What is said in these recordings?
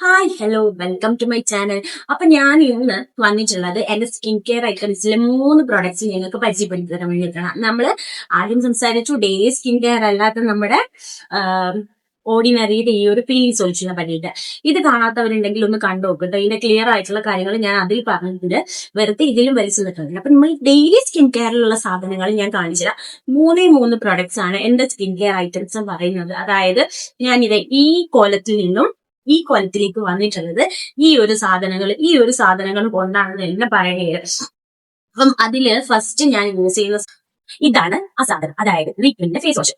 Hi hello welcome to my channel. അപ്പൊ ഞാൻ ഇന്ന് വന്നിട്ടുള്ളത് എന്റെ സ്കിൻ കെയർ ഐറ്റംസിലെ 3 പ്രോഡക്ട്സ് നിങ്ങൾക്ക് പരിചയപ്പെടുത്തി തരാൻ വേണ്ടിയിട്ടാണ്. നമ്മള് ആദ്യം സംസാരിച്ചു ഡെയിലി സ്കിൻ കെയർ അല്ലാത്ത നമ്മുടെ ഓർഡിനറിയുടെ ഈ ഒരു പീലിംഗ് സൊല്യൂഷനെ പറ്റിയിട്ട്. ഇത് കാണാത്തവരുണ്ടെങ്കിൽ ഒന്ന് കണ്ടു നോക്കട്ടോ. ഇതിന്റെ ക്ലിയർ ആയിട്ടുള്ള കാര്യങ്ങൾ ഞാൻ അതിൽ പറഞ്ഞിട്ടുണ്ട്, വെറുതെ ഇതിലും വലിച്ചു നിൽക്കുന്നത്. അപ്പൊ നമ്മൾ ഡെയിലി സ്കിൻ കെയറിലുള്ള സാധനങ്ങൾ ഞാൻ കാണിച്ചുതരാം. മൂന്ന് പ്രോഡക്ട്സ് ആണ് എന്റെ സ്കിൻ കെയർ ഐറ്റംസ് എന്ന് പറയുന്നത്. അതായത് ഞാനിത് ഈ കോലത്തിൽ നിന്നും ഈ കൊലത്തിലേക്ക് വന്നിട്ടുള്ളത് ഈ ഒരു സാധനങ്ങൾ കൊണ്ടാണെന്ന് തന്നെ പറയുന്നത്. അപ്പം അതില് ഫസ്റ്റ് ഞാൻ യൂസ് ചെയ്യുന്ന ഇതാണ് ആ സാധനം, അതായത് ലിക്വിഡിന്റെ ഫേസ് വാഷ്.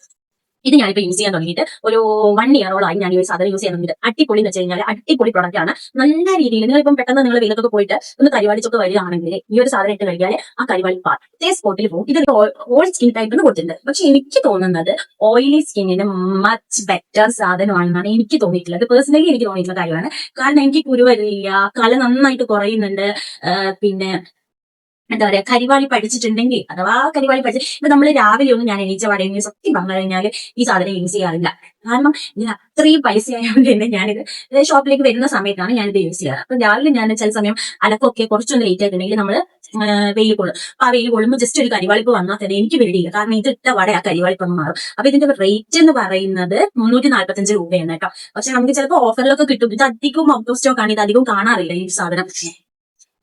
ഇത് ഞാനിപ്പോ യൂസ് ചെയ്യാൻ തുടങ്ങിയിട്ട് ഒരു 1 ഇയറോളായി ഞാൻ ഈ ഒരു സാധനം യൂസ് ചെയ്യാൻ തുടങ്ങിയിട്ട്. അടിപൊളി എന്ന് വെച്ച് കഴിഞ്ഞാൽ അടിപൊളി പ്രോഡക്റ്റ് ആണ്. നല്ല രീതിയിൽ നിങ്ങളിപ്പം പെട്ടെന്ന് നിങ്ങൾ വെയിലത്തൊക്കെ പോയിട്ട് ഒന്ന് കരിവാളിച്ചൊക്കെ വരികയാണെങ്കിൽ ഈ ഒരു സാധനം ഇട്ട് കഴിഞ്ഞാൽ ആ കരിവാളി അതേ സ്പോട്ടിൽ പോകും. ഇത് ഓൾ സ്കിൻ ടൈപ്പിന് കൊടുത്തിട്ടുണ്ട്. പക്ഷെ എനിക്ക് തോന്നുന്നത് ഓയിലി സ്കിന്നിന് മച്ച് ബെറ്റർ സാധനമാണെന്നാണ് എനിക്ക് തോന്നിയിട്ടുള്ളത്. പേഴ്സണലി എനിക്ക് തോന്നിയിട്ടുള്ള കാര്യമാണ്. കാരണം എനിക്ക് കുരുവരില്ല, കല നന്നായിട്ട് കുറയുന്നുണ്ട്. പിന്നെ എന്താ പറയാ, കരിവാളി പഠിച്ചിട്ടുണ്ടെങ്കിൽ അഥവാ കരിവാളി പഠിച്ച് ഇപ്പൊ നമ്മൾ രാവിലെ ഒന്നും ഞാൻ എണീച്ച പാടെങ്കിൽ സത്യം പറഞ്ഞു കഴിഞ്ഞാൽ ഈ സാധനം യൂസ് ചെയ്യാറില്ല. കാരണം ഇതിന് അത്രയും പൈസ ആയതുകൊണ്ട് തന്നെ ഞാനിത് ഷോപ്പിലേക്ക് വരുന്ന സമയത്താണ് ഞാനിത് യൂസ് ചെയ്യാറ്. അപ്പൊ രാവിലെ ഞാൻ ചില സമയം അലക്കൊക്കെ കുറച്ചൊന്ന് ലേറ്റ് ആയിട്ടുണ്ടെങ്കിൽ നമ്മള് വെയിൽ കൊള്ളും. അപ്പൊ ആ വെയിൽ കൊള്ളുമ്പോൾ ജസ്റ്റ് ഒരു കരിവാളിപ്പ് വന്നാൽ തന്നെ എനിക്ക് പേടിയില്ല. കാരണം ഇത് ഇട്ട വട ആ കരിവാളിപ്പ് മാറും. അപ്പൊ ഇതിന്റെ റേറ്റ് എന്ന് പറയുന്നത് 345 രൂപയാണ് കേട്ടോ. പക്ഷെ നമുക്ക് ചിലപ്പോൾ ഓഫറിലൊക്കെ കിട്ടും. ഇത് അധികം ഔട്ട് ഓഫ് സ്റ്റോക്ക് ആണ്. ഇത് അധികം കാണാറില്ല ഈ സാധനം.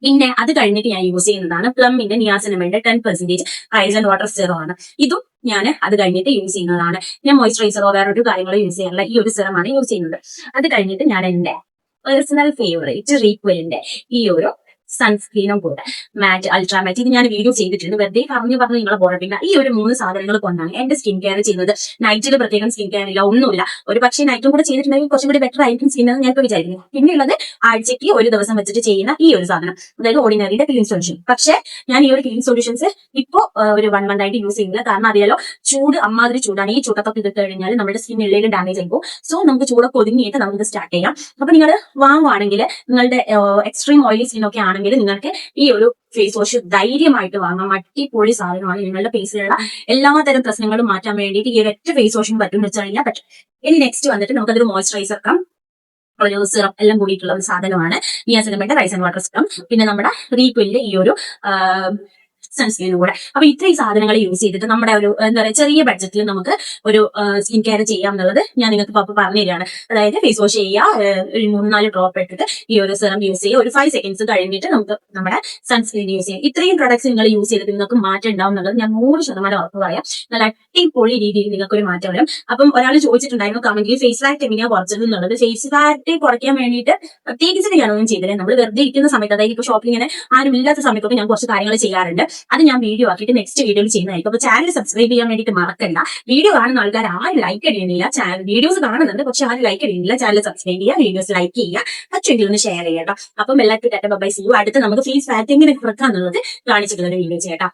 പിന്നെ അത് കഴിഞ്ഞിട്ട് ഞാൻ യൂസ് ചെയ്യുന്നതാണ് പ്ലമ്മിന്റെ niacinamide 10% rice and water serum ആണ്. ഇതും ഞാൻ അത് കഴിഞ്ഞിട്ട് യൂസ് ചെയ്യുന്നതാണ്. ഞാൻ മോയ്സ്ചറൈസറോ വേറൊരു കാര്യങ്ങളോ യൂസ് ചെയ്യാറില്ല. ഈ ഒരു സിറമാണ് യൂസ് ചെയ്യുന്നത്. അത് കഴിഞ്ഞിട്ട് ഞാൻ എന്റെ പേഴ്സണൽ ഫേവറേറ്റ് റീക്വലിന്റെ ഈ ഒരു സൺസ്ക്രീനും കൂടെ മാറ്റ് അൾട്രാ മാറ്റ്, ഇത് ഞാൻ വീഡിയോ ചെയ്തിട്ടുണ്ട്. വെറുതെ പറഞ്ഞു നിങ്ങളെ ബോറടിപ്പിക്കുക. ഈ ഒരു 3 സാധനങ്ങൾ കൊണ്ടാണ് എന്റെ സ്കിൻ കെയർ ചെയ്യുന്നത്. നൈറ്റിൽ പ്രത്യേകം സ്കിൻ കെയർ ഇല്ല, ഒന്നുമില്ല. ഒരു പക്ഷേ നൈറ്റും കൂടെ ചെയ്തിട്ടുണ്ടെങ്കിൽ കുറച്ചും കൂടി ബെറ്റർ ആയിരിക്കും സ്കിൻ എന്ന് ഞാൻ ഇപ്പോൾ വിചാരിക്കുന്നു. പിന്നെയുള്ളത് ആഴ്ചയ്ക്ക് ഒരു ദിവസം വെച്ചിട്ട് ചെയ്യുന്ന ഈ ഒരു സാധനം, അതായത് ഓർഡിനറിയുടെ ക്ലീൻ സൊല്യൂഷൻ. പക്ഷേ ഞാൻ ഈ ഒരു ക്ലീൻ സൊല്യൂഷൻസ് ഇപ്പോ ഒരു 1 മന്ത് ആയിട്ട് യൂസ് ചെയ്യുന്നത്. കാരണം അറിയാലോ, ചൂട് അമ്മാതിരി ചൂടാണ്. ഈ ചൂടത്തൊക്കെ ഇതിട്ട് കഴിഞ്ഞാൽ നമ്മുടെ സ്കിൻ എല്ലാം ഡാമേജ് ആയിപ്പോ. സോ നമുക്ക് ചൂടൊക്കെ ഒതുങ്ങിയിട്ട് നമുക്ക് സ്റ്റാർട്ട് ചെയ്യാം. അപ്പൊ നിങ്ങൾ വാങ്ങുവാണെങ്കിൽ, നിങ്ങളുടെ എക്സ്ട്രീം ഓയിലി സ്കിൻ ഒക്കെ ആണെങ്കിൽ നിങ്ങൾക്ക് ഈ ഒരു ഫേസ് വാഷ് ധൈര്യമായിട്ട് വാങ്ങാം. അടിപൊളി സാധനമാണ്. നിങ്ങളുടെ ഫേസിലുള്ള എല്ലാ തരം പ്രശ്നങ്ങളും മാറ്റാൻ വേണ്ടിയിട്ട് ഈ ഒരൊറ്റ ഫേസ് വാഷിന് പറ്റും വെച്ച് കഴിഞ്ഞാൽ പറ്റും. ഇനി നെക്സ്റ്റ് വന്നിട്ട് നമുക്കതൊരു മോയ്സ്ചറൈസർ ഒരു സിറം എല്ലാം കൂടിയിട്ടുള്ള ഒരു സാധനമാണ് niacinamide rice and water serum. പിന്നെ നമ്മുടെ റീക്വലിന്റെ ഈ ഒരു സൺസ്ക്രീനും കൂടെ. അപ്പൊ ഇത്രയും സാധനങ്ങൾ യൂസ് ചെയ്തിട്ട് നമ്മുടെ ഒരു എന്താ പറയുക, ചെറിയ ബഡ്ജറ്റിൽ നമുക്ക് ഒരു സ്കിൻ കെയർ ചെയ്യാം എന്നുള്ളത് ഞാൻ നിങ്ങൾക്ക് ഇപ്പൊ പറഞ്ഞു തരികയാണ്. അതായത് ഫേസ് വാഷ് ചെയ്യുക, ഒരു 3-4 ഡ്രോപ്പ് ഇട്ടിട്ട് ഈ ഒരു സിറം യൂസ് ചെയ്യുക, ഒരു 5 സെക്കൻഡ്സ് കഴിഞ്ഞിട്ട് നമുക്ക് നമ്മുടെ സൺസ്ക്രീൻ യൂസ് ചെയ്യാം. ഇത്രയും പ്രൊഡക്ട്സ് നിങ്ങൾ യൂസ് ചെയ്തിട്ട് നിങ്ങൾക്ക് മാറ്റം ഉണ്ടാവും എന്നുള്ളത് ഞാൻ 100% ഉറപ്പ് പറയാം. നല്ല അടിപൊളി രീതിയിൽ നിങ്ങൾക്ക് ഒരു മാറ്റം വരും. അപ്പം ഒരാൾ ചോദിച്ചിട്ടുണ്ടായിരുന്നു കമന്റിൽ ഫേസ് ഫാറ്റ് എങ്ങനെയാ കുറച്ചത് എന്നുള്ളത്. ഫേസ് ഫാറ്റ് കുറയ്ക്കാൻ വേണ്ടിയിട്ട് പ്രത്യേകിച്ച് ഞാനൊന്നും ചെയ്തില്ല. നമ്മൾ വെറുതെ ഇരിക്കുന്ന സമയത്ത്, അതായത് ഇപ്പൊ ഷോപ്പിൽ ഇങ്ങനെ ആരും ഇല്ലാത്ത സമയത്തൊക്കെ ഞാൻ കുറച്ച് കാര്യങ്ങൾ ചെയ്യാറുണ്ട്. അത് ഞാൻ വീഡിയോ ആക്കിയിട്ട് നെക്സ്റ്റ് വീഡിയോയിൽ ചെയ്യുന്നതായിരിക്കും. അപ്പൊ ചാനൽ സബ്സ്ക്രൈബ് ചെയ്യാൻ വേണ്ടിയിട്ട് മറക്കണ്ട. വീഡിയോ കാണുന്ന ആൾക്കാർ ആരും ലൈക്ക് അടിയുന്നില്ല. വീഡിയോസ് കാണുന്നുണ്ട്, പക്ഷെ ആരും ലൈക്ക് അടിയുന്നില്ല. ചാനൽ സബ്സ്ക്രൈബ് ചെയ്യുക, വീഡിയോസ് ലൈക്ക് ചെയ്യുക, പറ്റുമെങ്കിൽ ഒന്ന് ഷെയർ ചെയ്യാം കേട്ടോ. അപ്പം എല്ലാവർക്കും tata bye bye. See you. അടുത്ത് നമുക്ക് ഫേസ് ഫാറ്റ് എങ്ങനെ കുറക്കാന്നുള്ളത് കാണിച്ചിട്ടുള്ള വീഡിയോ ചെയ്യാം കേട്ടോ.